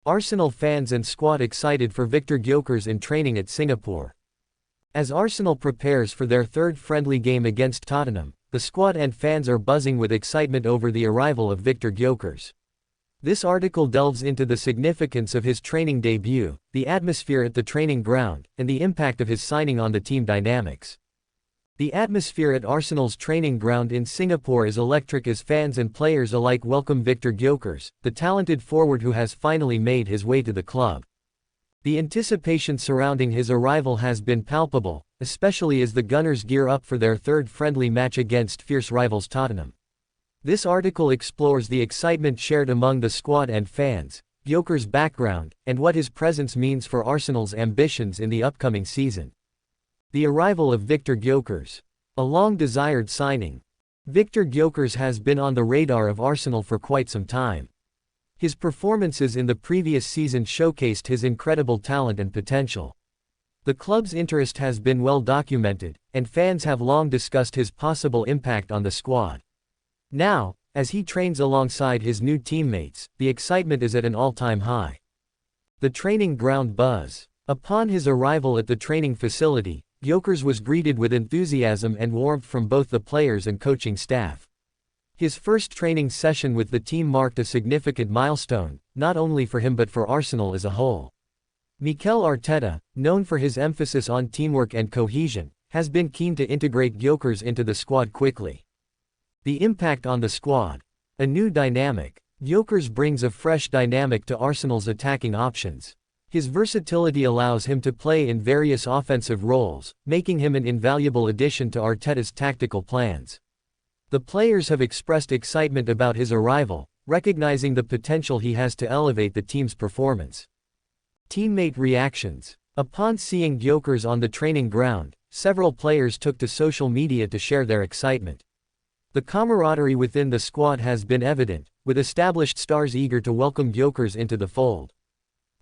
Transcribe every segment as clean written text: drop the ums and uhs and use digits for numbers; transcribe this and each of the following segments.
Arsenal fans and squad excited for Viktor Gyökeres in training at Singapore. As Arsenal prepares for their third friendly game against Tottenham, the squad and fans are buzzing with excitement over the arrival of Viktor Gyökeres. This article delves into the significance of his training debut, the atmosphere at the training ground, and the impact of his signing on the team dynamics. The atmosphere at Arsenal's training ground in Singapore is electric as fans and players alike welcome Viktor Gyökeres, the talented forward who has finally made his way to the club. The anticipation surrounding his arrival has been palpable, especially as the Gunners gear up for their third friendly match against fierce rivals Tottenham. This article explores the excitement shared among the squad and fans, Gyökeres' background, and what his presence means for Arsenal's ambitions in the upcoming season. The arrival of Viktor Gyökeres. A long-desired signing. Viktor Gyökeres has been on the radar of Arsenal for quite some time. His performances in the previous season showcased his incredible talent and potential. The club's interest has been well documented, and fans have long discussed his possible impact on the squad. Now, as he trains alongside his new teammates, the excitement is at an all-time high. The training ground buzz. Upon his arrival at the training facility, Gyökeres was greeted with enthusiasm and warmth from both the players and coaching staff. His first training session with the team marked a significant milestone, not only for him but for Arsenal as a whole. Mikel Arteta, known for his emphasis on teamwork and cohesion, has been keen to integrate Gyökeres into the squad quickly. The impact on the squad. A new dynamic. Gyökeres brings a fresh dynamic to Arsenal's attacking options. His versatility allows him to play in various offensive roles, making him an invaluable addition to Arteta's tactical plans. The players have expressed excitement about his arrival, recognizing the potential he has to elevate the team's performance. Teammate reactions. Upon seeing Gyökeres on the training ground, several players took to social media to share their excitement. The camaraderie within the squad has been evident, with established stars eager to welcome Gyökeres into the fold.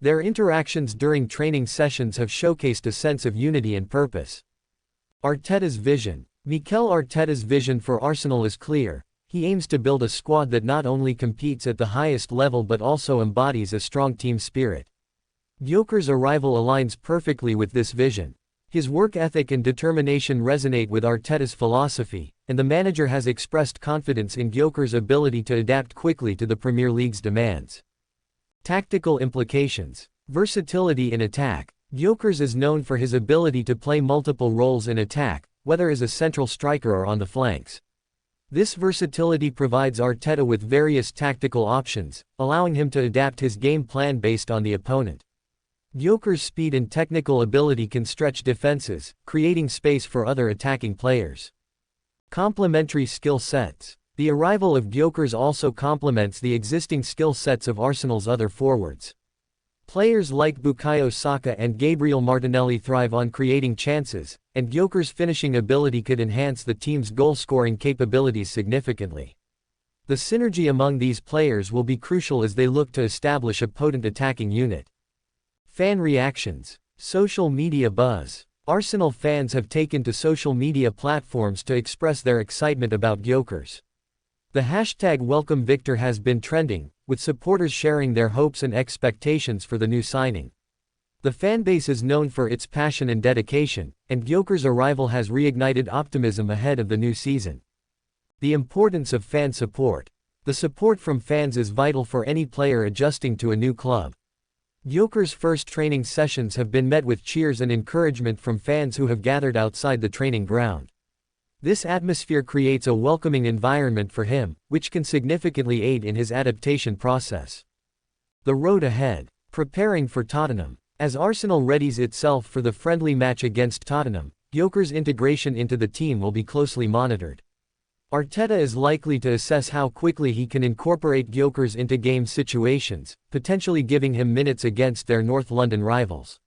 Their interactions during training sessions have showcased a sense of unity and purpose. Arteta's vision. Mikel Arteta's vision for Arsenal is clear. He aims to build a squad that not only competes at the highest level but also embodies a strong team spirit. Gyökeres' arrival aligns perfectly with this vision. His work ethic and determination resonate with Arteta's philosophy, and the manager has expressed confidence in Gyökeres' ability to adapt quickly to the Premier League's demands. Tactical implications. Versatility in attack. Gyökeres is known for his ability to play multiple roles in attack, whether as a central striker or on the flanks. This versatility provides Arteta with various tactical options, allowing him to adapt his game plan based on the opponent. Gyökeres' speed and technical ability can stretch defenses, creating space for other attacking players. Complementary skill sets. The arrival of Gyökeres also complements the existing skill sets of Arsenal's other forwards. Players like Bukayo Saka and Gabriel Martinelli thrive on creating chances, and Gyökeres' finishing ability could enhance the team's goal-scoring capabilities significantly. The synergy among these players will be crucial as they look to establish a potent attacking unit. Fan reactions. Social media buzz. Arsenal fans have taken to social media platforms to express their excitement about Gyökeres. The hashtag #WelcomeVictor has been trending, with supporters sharing their hopes and expectations for the new signing. The fanbase is known for its passion and dedication, and Gyökeres' arrival has reignited optimism ahead of the new season. The importance of fan support. The support from fans is vital for any player adjusting to a new club. Gyökeres' first training sessions have been met with cheers and encouragement from fans who have gathered outside the training ground. This atmosphere creates a welcoming environment for him, which can significantly aid in his adaptation process. The road ahead. Preparing for Tottenham. As Arsenal readies itself for the friendly match against Tottenham, Gyökeres' integration into the team will be closely monitored. Arteta is likely to assess how quickly he can incorporate Gyökeres into game situations, potentially giving him minutes against their North London rivals.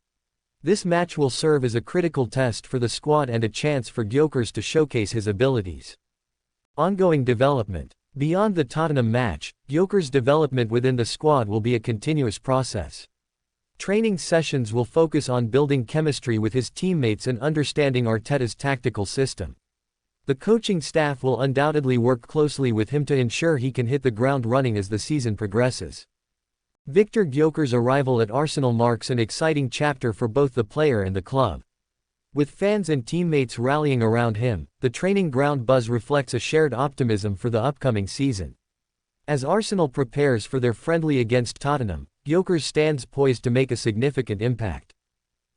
This match will serve as a critical test for the squad and a chance for Gyökeres to showcase his abilities. Ongoing development. Beyond the Tottenham match, Gyökeres' development within the squad will be a continuous process. Training sessions will focus on building chemistry with his teammates and understanding Arteta's tactical system. The coaching staff will undoubtedly work closely with him to ensure he can hit the ground running as the season progresses. Viktor Gyökeres' arrival at Arsenal marks an exciting chapter for both the player and the club. With fans and teammates rallying around him, the training ground buzz reflects a shared optimism for the upcoming season. As Arsenal prepares for their friendly against Tottenham, Gyökeres stands poised to make a significant impact.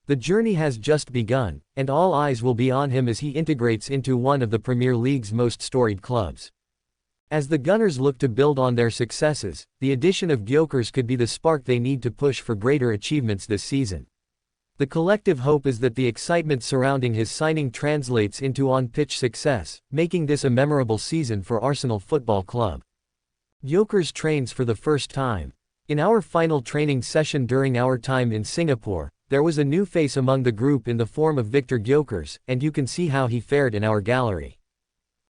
The journey has just begun, and all eyes will be on him as he integrates into one of the Premier League's most storied clubs. As the Gunners look to build on their successes, the addition of Gyökeres could be the spark they need to push for greater achievements this season. The collective hope is that the excitement surrounding his signing translates into on-pitch success, making this a memorable season for Arsenal Football Club. Gyökeres trains for the first time. In our final training session during our time in Singapore, there was a new face among the group in the form of Viktor Gyökeres, and you can see how he fared in our gallery.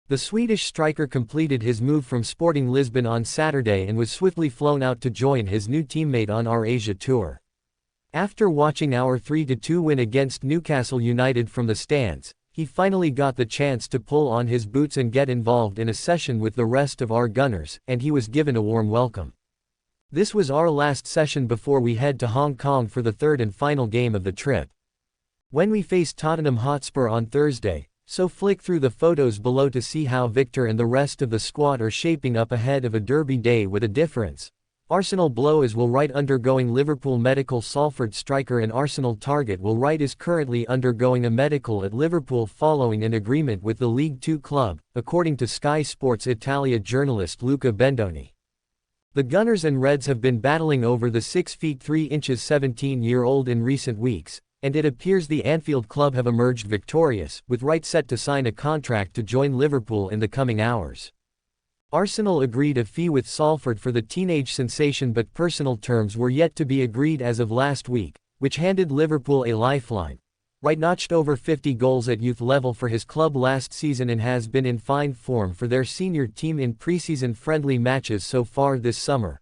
The Swedish striker completed his move from Sporting Lisbon on Saturday and was swiftly flown out to join his new teammate on our Asia tour. After watching our 3-2 win against Newcastle United from the stands, he finally got the chance to pull on his boots and get involved in a session with the rest of our Gunners, and he was given a warm welcome. This was our last session before we head to Hong Kong for the third and final game of the trip. When we face Tottenham Hotspur on Thursday, so flick through the photos below to see how Viktor and the rest of the squad are shaping up ahead of a derby day with a difference. Arsenal blow is Will Wright undergoing Liverpool medical. Salford striker and Arsenal target Will Wright is currently undergoing a medical at Liverpool following an agreement with the League Two club, according to Sky Sports Italia journalist Luca Bendoni. The Gunners and Reds have been battling over the 6 feet 3 inches 17-year-old in recent weeks, and it appears the Anfield club have emerged victorious, with Wright set to sign a contract to join Liverpool in the coming hours. Arsenal agreed a fee with Salford for the teenage sensation, but personal terms were yet to be agreed as of last week, which handed Liverpool a lifeline. Wright notched over 50 goals at youth level for his club last season and has been in fine form for their senior team in pre-season friendly matches so far this summer.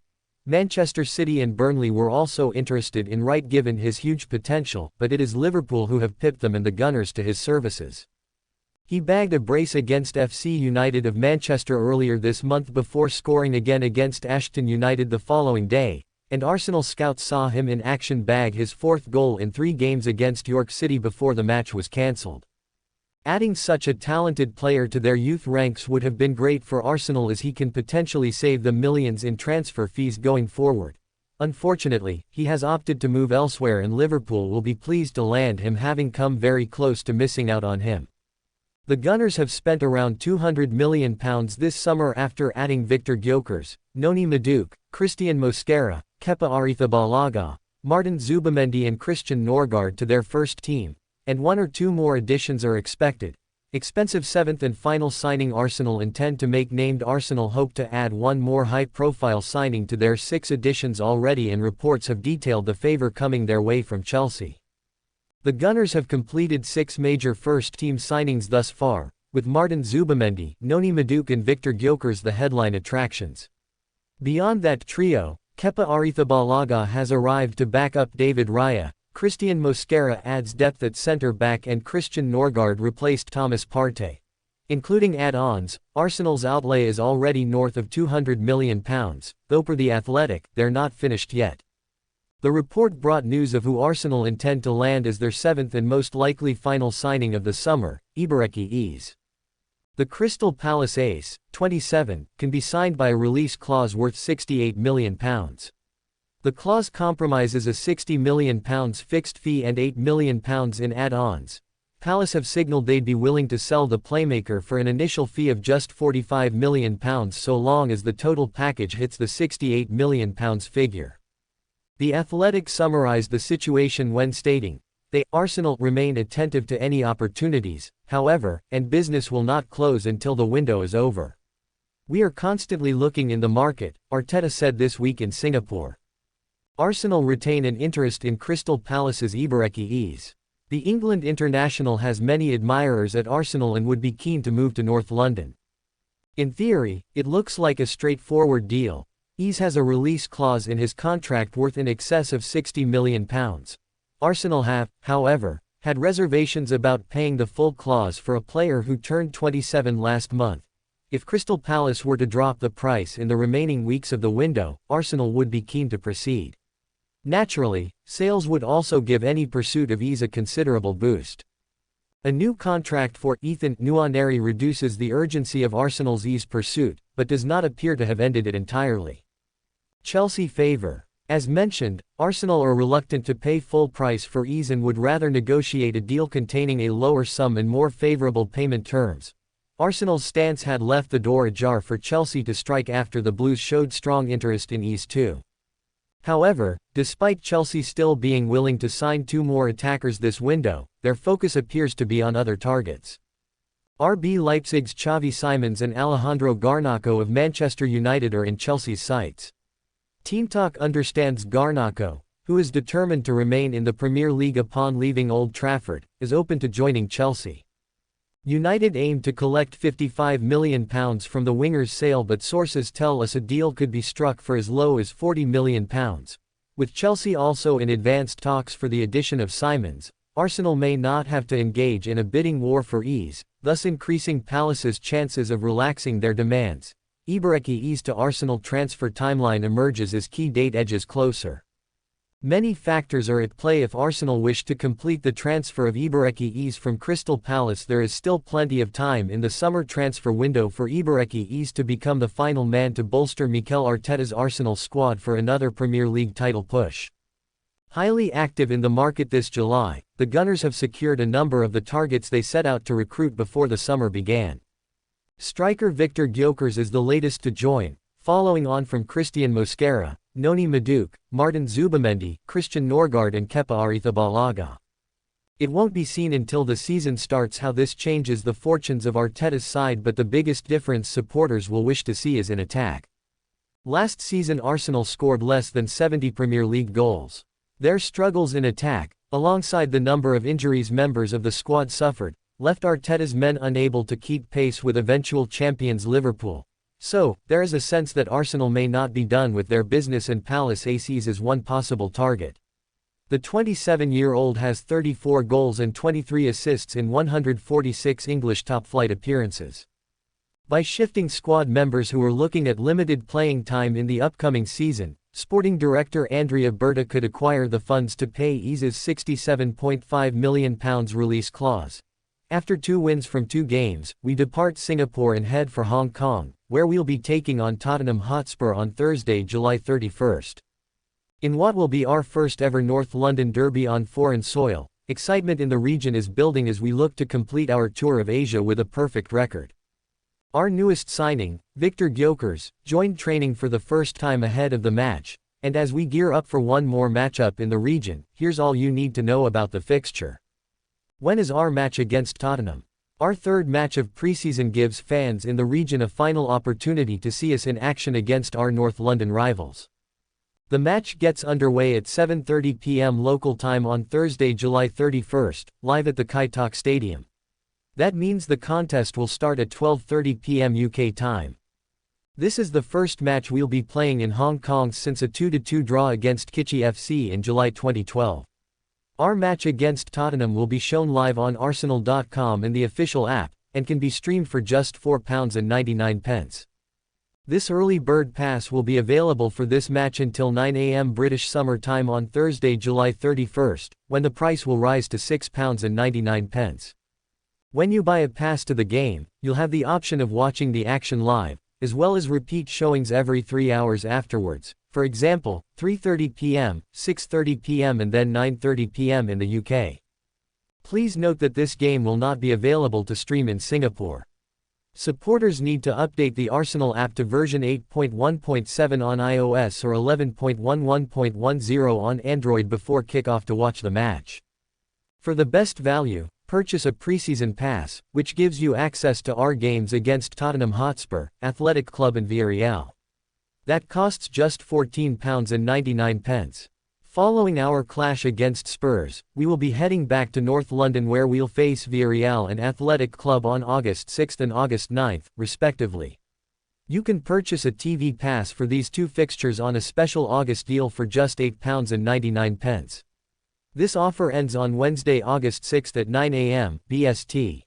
Manchester City and Burnley were also interested in Wright given his huge potential, but it is Liverpool who have pipped them and the Gunners to his services. He bagged a brace against FC United of Manchester earlier this month before scoring again against Ashton United the following day, and Arsenal scouts saw him in action bag his fourth goal in 3 games against York City before the match was cancelled. Adding such a talented player to their youth ranks would have been great for Arsenal, as he can potentially save them millions in transfer fees going forward. Unfortunately, he has opted to move elsewhere and Liverpool will be pleased to land him, having come very close to missing out on him. The Gunners have spent around £200 million this summer after adding Viktor Gyökeres, Noni Madueke, Christian Mosquera, Kepa Arrizabalaga, Martin Zubimendi and Christian Norgard to their first team, and 1 or 2 more additions are expected. Expensive 7th and final signing Arsenal intend to make. Named Arsenal hope to add 1 more high-profile signing to their 6 additions already, and reports have detailed the favour coming their way from Chelsea. The Gunners have completed 6 major first-team signings thus far, with Martin Zubimendi, Noni Madueke and Viktor Gyökeres the headline attractions. Beyond that trio, Kepa Arrizabalaga has arrived to back up David Raya, Christian Mosquera adds depth at centre-back and Christian Norgard replaced Thomas Partey. Including add-ons, Arsenal's outlay is already north of £200 million, though per The Athletic, they're not finished yet. The report brought news of who Arsenal intend to land as their 7th and most likely final signing of the summer, Ibaraki Eze. The Crystal Palace ace, 27, can be signed by a release clause worth £68 million. The clause compromises a £60 million fixed fee and £8 million in add-ons. Palace have signaled they'd be willing to sell the playmaker for an initial fee of just £45 million so long as the total package hits the £68 million figure. The Athletic summarized the situation when stating, Arsenal remain attentive to any opportunities, however, and business will not close until the window is over. We are constantly looking in the market, Arteta said this week in Singapore. Arsenal retain an interest in Crystal Palace's Ibaraki Eze. The England international has many admirers at Arsenal and would be keen to move to North London. In theory, it looks like a straightforward deal. Eze has a release clause in his contract worth in excess of £60 million. Arsenal have, however, had reservations about paying the full clause for a player who turned 27 last month. if Crystal Palace were to drop the price in the remaining weeks of the window, Arsenal would be keen to proceed. Naturally, sales would also give any pursuit of ease a considerable boost. A new contract for Ethan Nwaneri reduces the urgency of Arsenal's ease pursuit, but does not appear to have ended it entirely. Chelsea favor. As mentioned, Arsenal are reluctant to pay full price for ease and would rather negotiate a deal containing a lower sum and more favorable payment terms. Arsenal's stance had left the door ajar for Chelsea to strike after the Blues showed strong interest in ease too. However, despite Chelsea still being willing to sign 2 more attackers this window, their focus appears to be on other targets. RB Leipzig's Xavi Simons and Alejandro Garnacho of Manchester United are in Chelsea's sights. Team Talk understands Garnacho, who is determined to remain in the Premier League upon leaving Old Trafford, is open to joining Chelsea. United aim to collect £55 million from the winger's sale, but sources tell us a deal could be struck for as low as £40 million. With Chelsea also in advanced talks for the addition of Simons, Arsenal may not have to engage in a bidding war for ease, thus increasing Palace's chances of relaxing their demands. Ibaraki ease to Arsenal transfer timeline emerges as key date edges closer. Many factors are at play if Arsenal wish to complete the transfer of Ibaraki ease from Crystal Palace. There is still plenty of time in the summer transfer window for Ibaraki ease to become the final man to bolster Mikel Arteta's Arsenal squad for another Premier League title push. Highly active in the market this July, the Gunners have secured a number of the targets they set out to recruit before the summer began. Striker Viktor Gyökeres is the latest to join, following on from Christian Mosquera, Noni Madueke, Martin Zubimendi, Christian Norgard and Kepa Arrizabalaga. It won't be seen until the season starts how this changes the fortunes of Arteta's side, but the biggest difference supporters will wish to see is in attack. Last season Arsenal scored less than 70 Premier League goals. Their struggles in attack, alongside the number of injuries members of the squad suffered, left Arteta's men unable to keep pace with eventual champions Liverpool. So, there is a sense that Arsenal may not be done with their business and Palace ACs is one possible target. The 27-year-old has 34 goals and 23 assists in 146 English top-flight appearances. By shifting squad members who are looking at limited playing time in the upcoming season, Sporting Director Andrea Berta could acquire the funds to pay Ease's £67.5 million release clause. After 2 wins from 2 games, we depart Singapore and head for Hong Kong, where we'll be taking on Tottenham Hotspur on Thursday, July 31st. In what will be our first ever North London derby on foreign soil, excitement in the region is building as we look to complete our tour of Asia with a perfect record. Our newest signing, Viktor Gyökeres, joined training for the first time ahead of the match, and as we gear up for one more matchup in the region, here's all you need to know about the fixture. When is our match against Tottenham? Our third match of preseason gives fans in the region a final opportunity to see us in action against our North London rivals. The match gets underway at 7:30 p.m. local time on Thursday, July 31st, live at the Kai Tak Stadium. That means the contest will start at 12:30 p.m. UK time. This is the first match we'll be playing in Hong Kong since a 2-2 draw against Kitchee FC in July 2012. Our match against Tottenham will be shown live on Arsenal.com in the official app, and can be streamed for just £4.99. This early bird pass will be available for this match until 9 a.m. British Summer Time on Thursday, July 31st, when the price will rise to £6.99. When you buy a pass to the game, you'll have the option of watching the action live, as well as repeat showings every 3 hours afterwards. For example, 3:30 p.m., 6:30 p.m. and then 9:30 p.m. in the UK. Please note that this game will not be available to stream in Singapore. Supporters need to update the Arsenal app to version 8.1.7 on iOS or 11.11.10 on Android before kickoff to watch the match. For the best value, purchase a preseason pass, which gives you access to our games against Tottenham Hotspur, Athletic Club and Villarreal. That costs just £14.99. Following our clash against Spurs, we will be heading back to North London where we'll face Villarreal and Athletic Club on August 6 and August 9, respectively. You can purchase a TV pass for these 2 fixtures on a special August deal for just £8.99. This offer ends on Wednesday, August 6 at 9 a.m. BST.